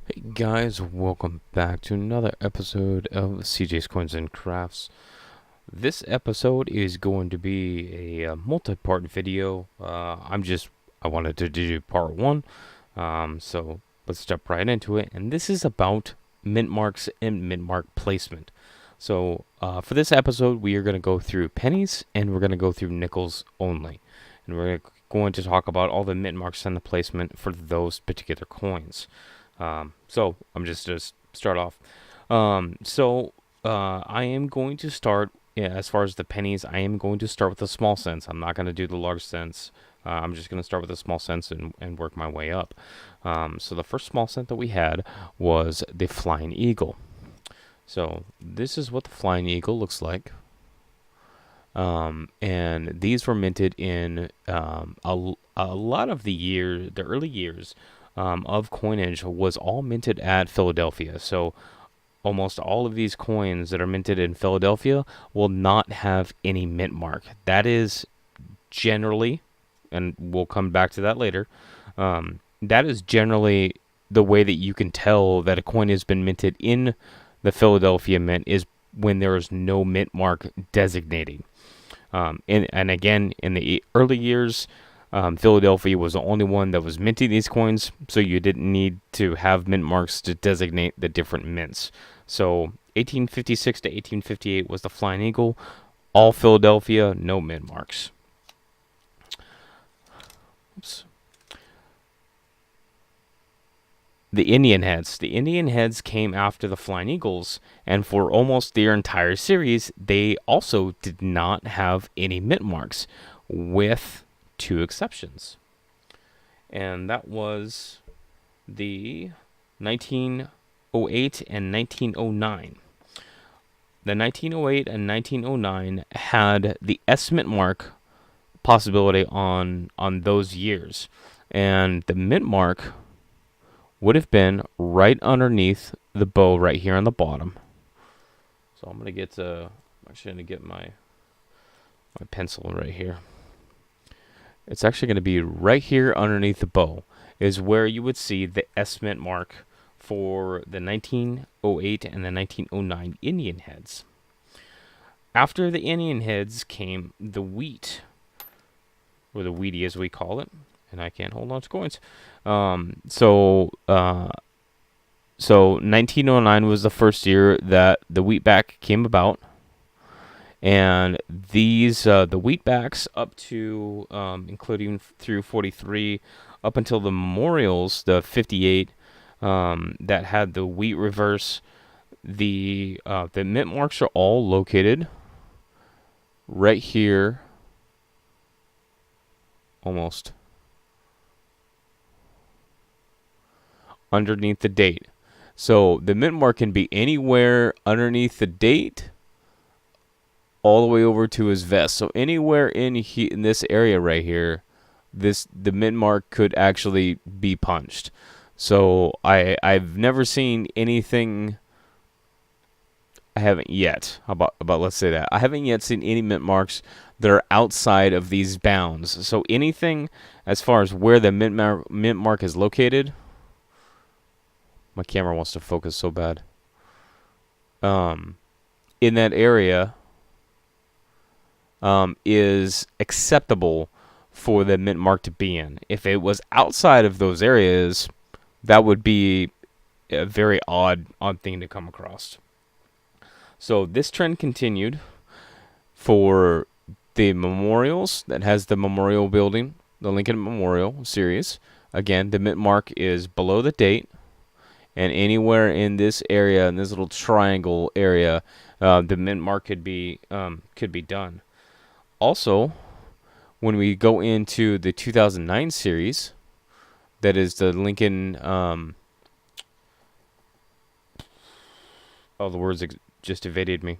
Hey guys, welcome back to another episode of CJ's Coins and Crafts. This episode is going to be a multi-part video. I wanted to do part one, so let's jump right into it. And this is about mint marks and mint mark placement. So for this episode, we are going to go through pennies and we're going to go through nickels only, and we're going to talk about all the mint marks and the placement for those particular coins. So I'm just start off. I am going to start, yeah, as far as the pennies. I am going to start with the small cents. I'm not going to do the large cents. I'm just going to start with the small cents and work my way up. So the first small cent that we had was the Flying Eagle. So this is what the Flying Eagle looks like. And these were minted in a lot of the early years of coinage was all minted at Philadelphia. So almost all of these coins that are minted in Philadelphia will not have any mint mark. That is generally, and we'll come back to that later, that is generally the way that you can tell that a coin has been minted in the Philadelphia Mint is when there is no mint mark designating. And again, in the early years, Philadelphia was the only one that was minting these coins, so you didn't need to have mint marks to designate the different mints. So 1856 to 1858 was the Flying Eagle, all Philadelphia, no mint marks. Oops. The Indian Heads. The Indian Heads came after the Flying Eagles, and for almost their entire series, they also did not have any mint marks, with two exceptions. And that was the 1908 and 1909. The 1908 and 1909 had the S mint mark possibility on those years, and the mint mark would have been right underneath the bow right here on the bottom. So I'm actually gonna get my pencil right here. It's actually going to be right here underneath the bow is where you would see the S mint mark for the 1908 and the 1909 Indian Heads. After the Indian Heads came the wheat, or the wheatie as we call it, and I can't hold on to coins. So 1909 was the first year that the wheatback came about, and these the wheatbacks up to including through 43, up until the memorials, the 58 that had the wheat reverse. The mint marks are all located right here, almost underneath the date. So the mint mark can be anywhere underneath the date, all the way over to his vest. So anywhere in this area right here, the mint mark could actually be punched. So I've never seen anything. I haven't yet. How about let's say that I haven't yet seen any mint marks that are outside of these bounds. So anything as far as where the mint mark is located. My camera wants to focus so bad. In that area, is acceptable for the mint mark to be in. If it was outside of those areas, that would be a very odd thing to come across. So this trend continued for the memorials that has the memorial building, the Lincoln Memorial series. Again, the mint mark is below the date, and anywhere in this area, in this little triangle area, the mint mark could be done. Also, when we go into the 2009 series, that is the Lincoln. The words just evaded me.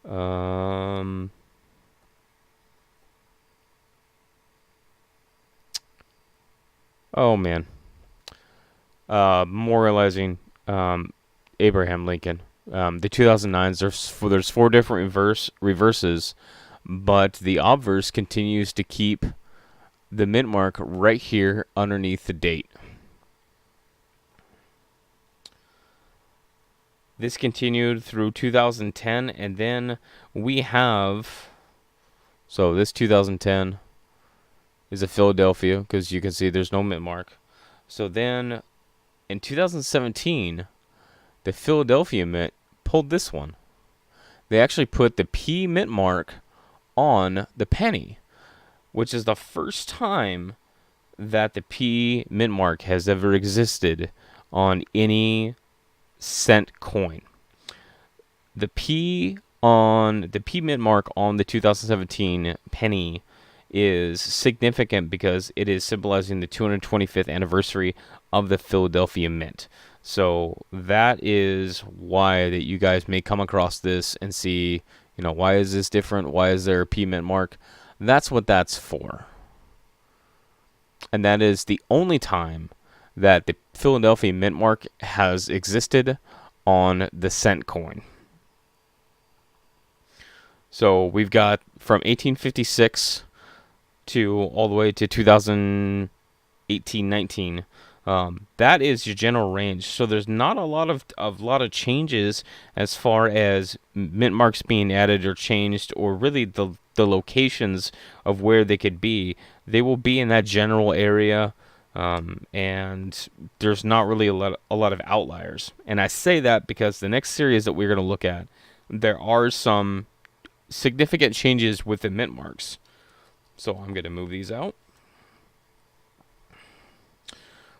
Oh man. Memorializing Abraham Lincoln. The 2009s, there's four different reverses, but the obverse continues to keep the mint mark right here underneath the date. This continued through 2010, and then we have, so this 2010 is a Philadelphia, because you can see there's no mint mark. So then in 2017, the Philadelphia Mint pulled this one. They actually put the P mint mark on the penny, which is the first time that the P mint mark has ever existed on any cent coin. The P mint mark on the 2017 penny is significant because it is symbolizing the 225th anniversary of the Philadelphia Mint. So that is why that you guys may come across this and see, why is this different? Why is there a P mint mark? That's what that's for. And that is the only time that the Philadelphia Mint mark has existed on the cent coin. So we've got from 1856 to all the way to 2018-19. That is your general range. So there's not a lot of changes as far as mint marks being added or changed, or really the locations of where they could be. They will be in that general area, and there's not really a lot of outliers. And I say that because the next series that we're going to look at, there are some significant changes with the mint marks. So I'm going to move these out.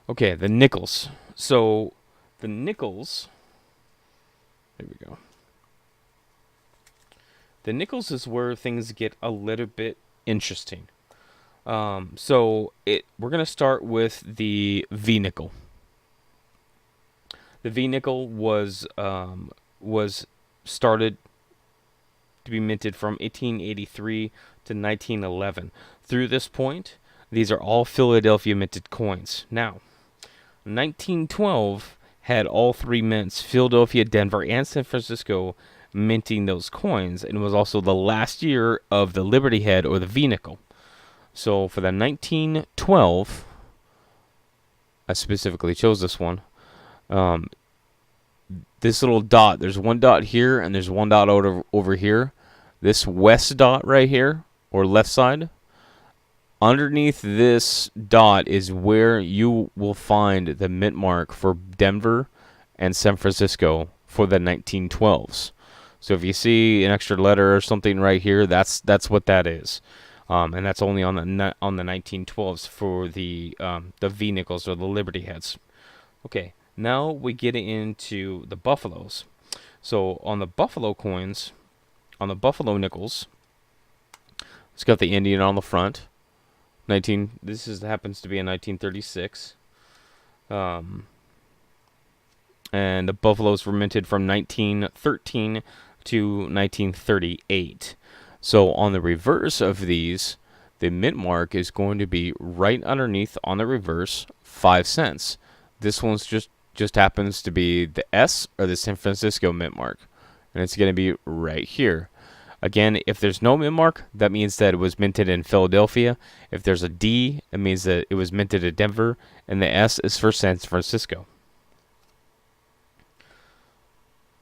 Okay, the nickels. So the nickels, there we go. The nickels is where things get a little bit interesting. So we're going to start with the V nickel. The V nickel was started to be minted from 1883 to 1911. Through this point, these are all Philadelphia minted coins. Now, 1912 had all three mints, Philadelphia, Denver, and San Francisco, minting those coins, and it was also the last year of the Liberty Head or the V nickel. So for the 1912, I specifically chose this one. This little dot, there's one dot here and there's one dot over here. This west dot right here, or left side, underneath this dot is where you will find the mint mark for Denver and San Francisco for the 1912s. So if you see an extra letter or something right here, that's what that is, and that's only on the 1912s for the V nickels or the Liberty Heads. Okay, now we get into the Buffaloes. So on the Buffalo coins, on the Buffalo nickels, it's got the Indian on the front. This happens to be a 1936. And the Buffaloes were minted from 1913 to 1938. So on the reverse of these, the mint mark is going to be right underneath on the reverse, 5 cents. This one's just happens to be the S or the San Francisco mint mark, and it's going to be right here. Again, if there's no mint mark, that means that it was minted in Philadelphia. If there's a D, it means that it was minted at Denver, and the S is for San Francisco.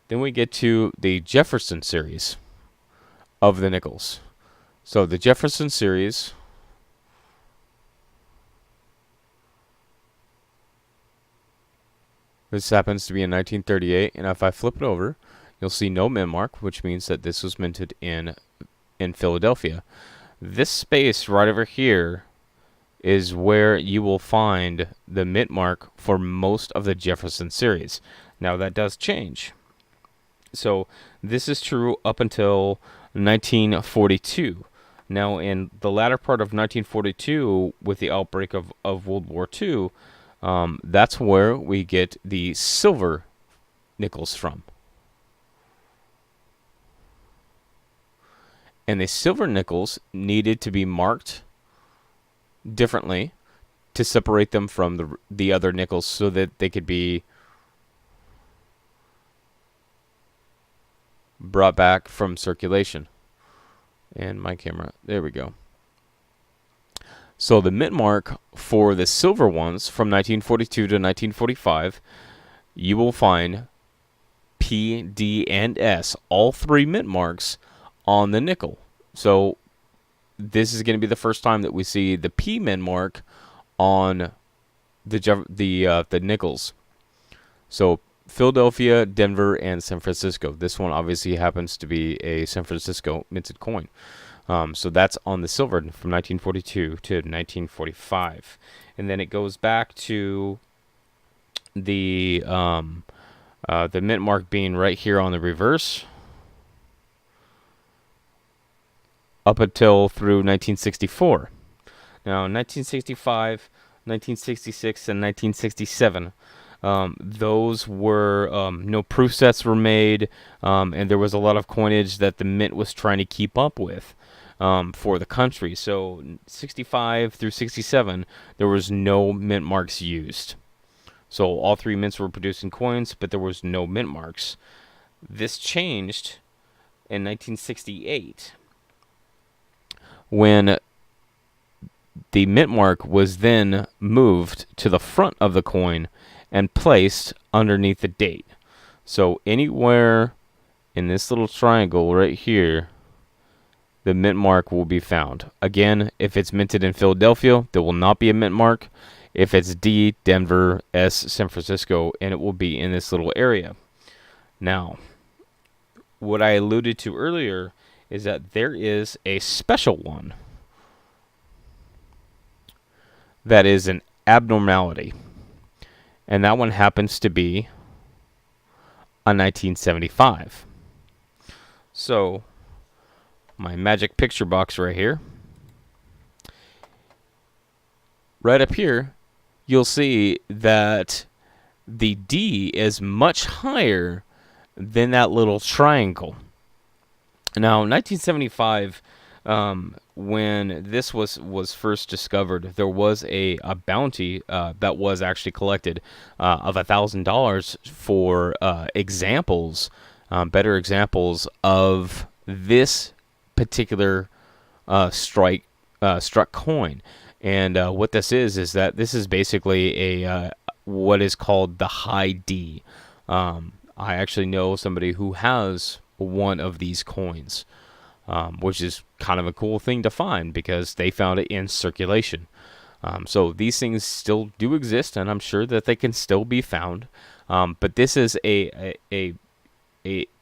Then we get to the Jefferson series of the nickels. So the Jefferson series, this happens to be in 1938, and if I flip it over, you'll see no mint mark, which means that this was minted in Philadelphia. This space right over here is where you will find the mint mark for most of the Jefferson series. Now that does change. So this is true up until 1942. Now in the latter part of 1942, with the outbreak of World War II, that's where we get the silver nickels from. And the silver nickels needed to be marked differently to separate them from the other nickels so that they could be brought back from circulation. And my camera, there we go. So the mint mark for the silver ones from 1942 to 1945, you will find P, D, and S, all three mint marks on the nickel. So this is going to be the first time that we see the P mint mark on the nickels. So Philadelphia, Denver, and San Francisco. This one obviously happens to be a San Francisco minted coin. So that's on the silver from 1942 to 1945. And then it goes back to the mint mark being right here on the reverse up until through 1964. Now, 1965, 1966, and 1967, those were no proof sets were made, and there was a lot of coinage that the mint was trying to keep up with for the country. So 65 through 67, there was no mint marks used. So all three mints were producing coins, but there was no mint marks. This changed in 1968 when the mint mark was then moved to the front of the coin and placed underneath the date. So anywhere in this little triangle right here, the mint mark will be found. Again, if it's minted in Philadelphia, there will not be a mint mark. If it's D, Denver, S, San Francisco, and it will be in this little area. Now, what I alluded to earlier is that there is a special one that is an abnormality. And that one happens to be a 1975. So, my magic picture box right here. Right up here, you'll see that the D is much higher than that little triangle. Now, 1975, when this was first discovered, there was a bounty that was actually collected of $1,000 for examples, better examples of this particular struck coin. And what this is that this is basically a what is called the high D. I actually know somebody who has one of these coins, which is kind of a cool thing to find because they found it in circulation. So these things still do exist, and I'm sure that they can still be found. But this is an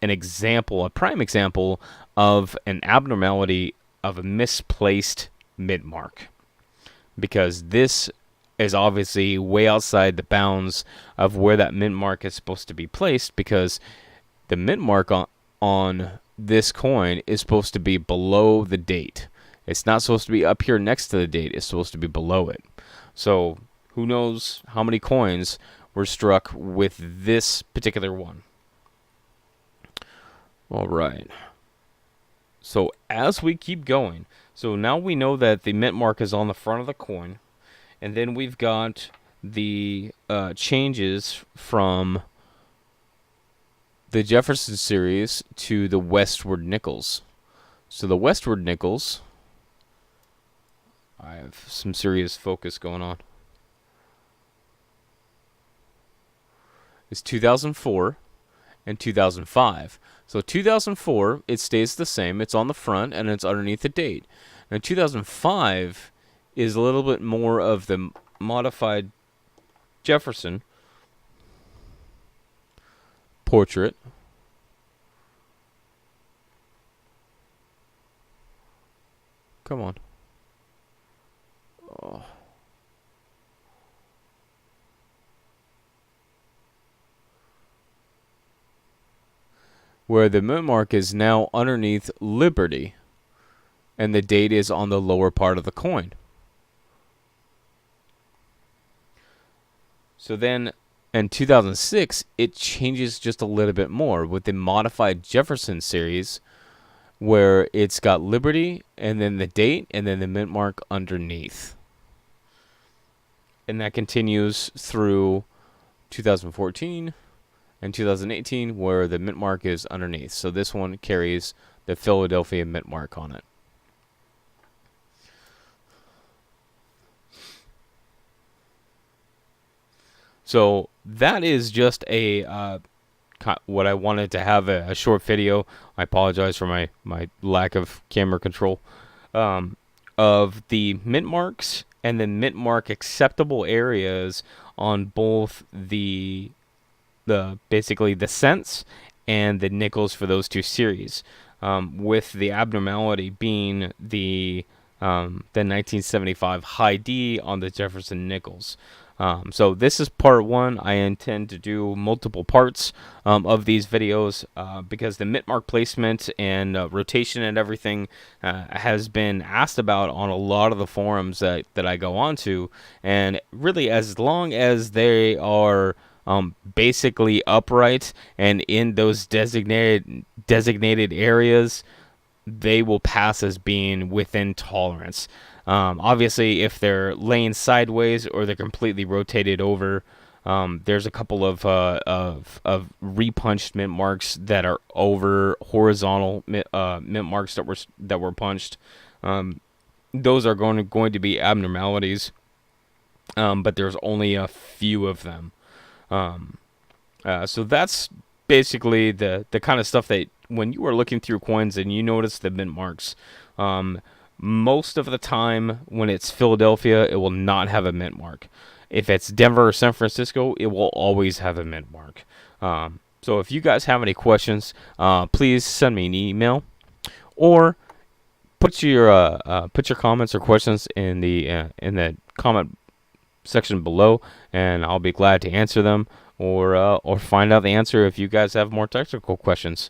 example, a prime example of an abnormality of a misplaced mint mark, because this is obviously way outside the bounds of where that mint mark is supposed to be placed, because the mint mark on this coin is supposed to be below the date. It's not supposed to be up here next to the date. It's supposed to be below it. So who knows how many coins were struck with this particular one. All right. So as we keep going, so now we know that the mint mark is on the front of the coin, and then we've got the changes from the Jefferson series to the westward nickels. So the westward nickels, I have some serious focus going on, is 2004 and 2005. So 2004, it stays the same. It's on the front and it's underneath the date. Now 2005 is a little bit more of the modified Jefferson portrait. Come on. Oh. Where the mint mark is now underneath Liberty, and the date is on the lower part of the coin. So then in 2006, it changes just a little bit more with the modified Jefferson series, where it's got Liberty and then the date and then the mint mark underneath. And that continues through 2014 and 2018, where the mint mark is underneath. So this one carries the Philadelphia mint mark on it. So that is just a what I wanted to have a short video. I apologize for my lack of camera control. Of the mint marks and the mint mark acceptable areas on both the basically the cents and the nickels for those two series, with the abnormality being the 1975 high D on the Jefferson nickels. So this is part one. I intend to do multiple parts of these videos because the Mintmark placement and rotation and everything has been asked about on a lot of the forums that I go on to. And really, as long as they are basically upright and in those designated areas, they will pass as being within tolerance. Obviously, if they're laying sideways or they're completely rotated over, there's a couple of repunched mint marks that are over horizontal mint marks that were punched. Those are going to be abnormalities, but there's only a few of them. So that's basically the kind of stuff that when you are looking through coins and you notice the mint marks, most of the time when it's Philadelphia, it will not have a mint mark. If it's Denver or San Francisco, it will always have a mint mark. So if you guys have any questions, please send me an email or put your comments or questions in the comment section below, and I'll be glad to answer them or find out the answer if you guys have more technical questions.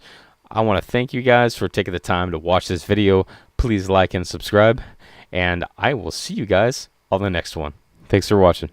I want to thank you guys for taking the time to watch this video. Please like and subscribe, and I will see you guys on the next one. Thanks for watching.